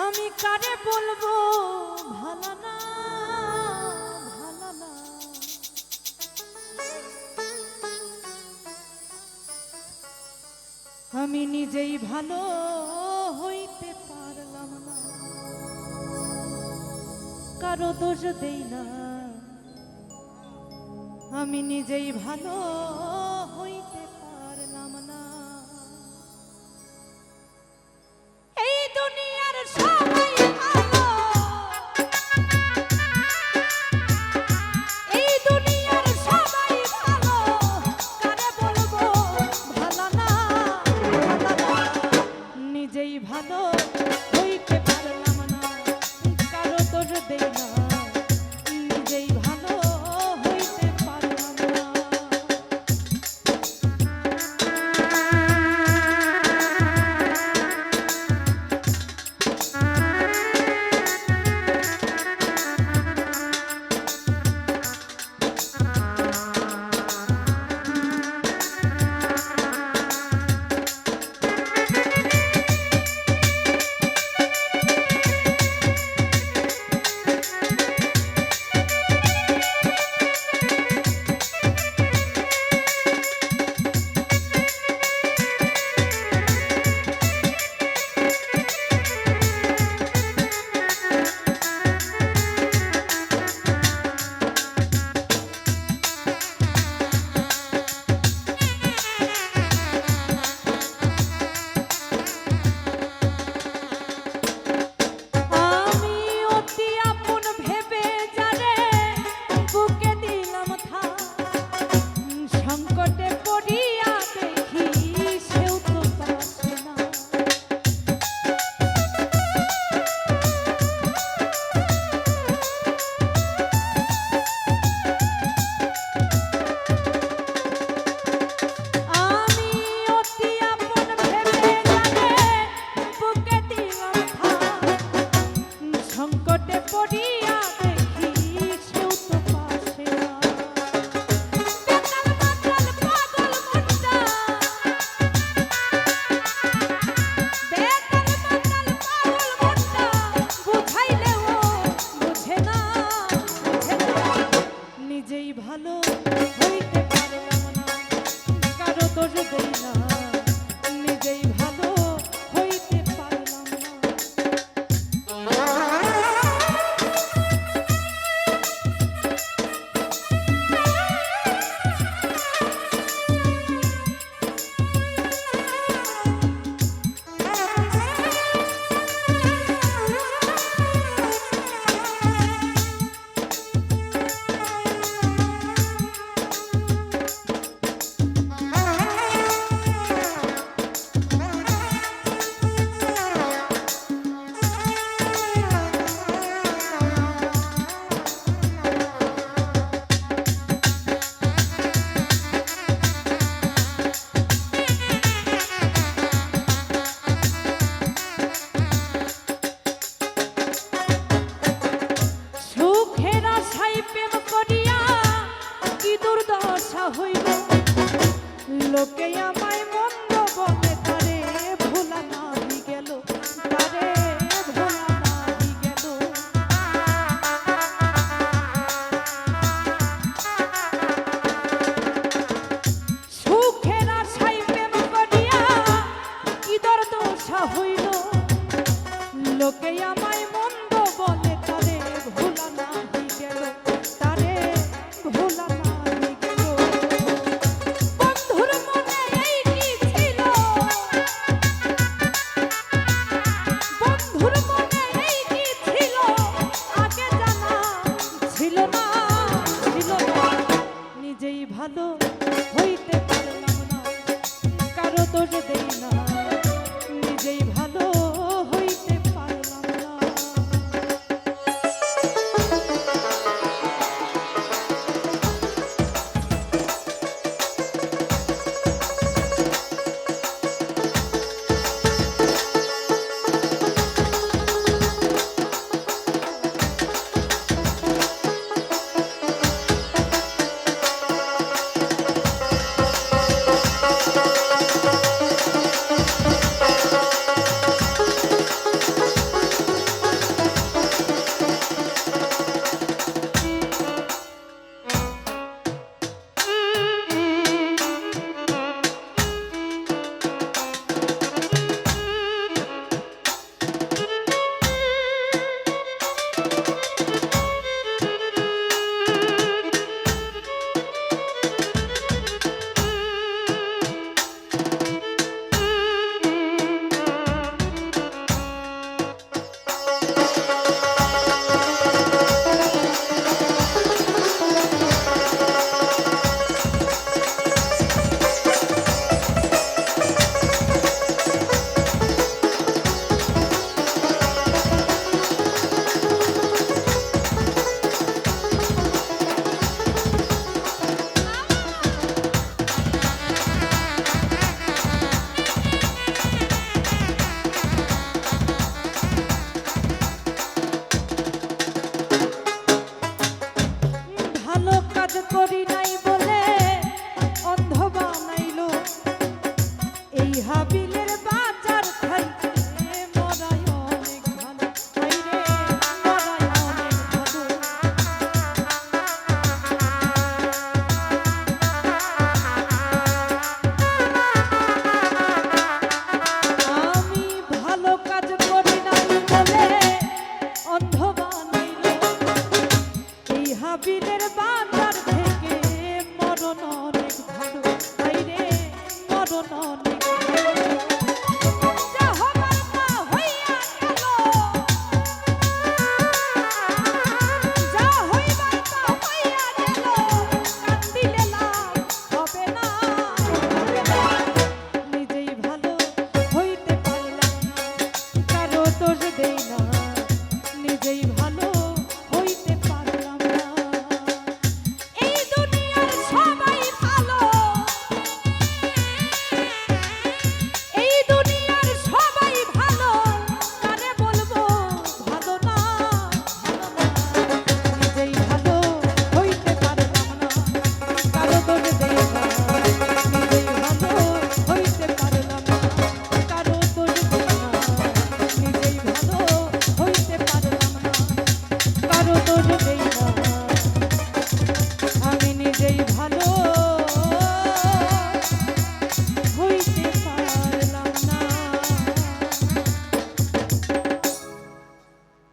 আমি কারে বলবো ভালো না ভালো না, আমি নিজেই ভালো হইতে পারলাম না, কারো দোষ দেই না, আমি নিজেই ভালো হইতে পারলাম না। এই দুনিয়ার সবাই ভালো, এই দুনিয়ার সবাই ভালো, কারে বলবো ভালো না ভালো না, নিজেই ভালো হইতে পারলাম না, কারো দোষ দেই না, নিজেই ভালো হইতে পারলাম না। নিজেই ভালো হইতে পারলাম না, কারো দোষ দেই না, নিজেই ভালো হইতে পারলাম না। হইল লোকে আমায় মন্দ বলে, তারে ভোলা নাহি গেল, তারে ভোলা নাহি গেল। সুখের আশায় প্রেম করিয়া কি দরদশা হইল লোকে আমায়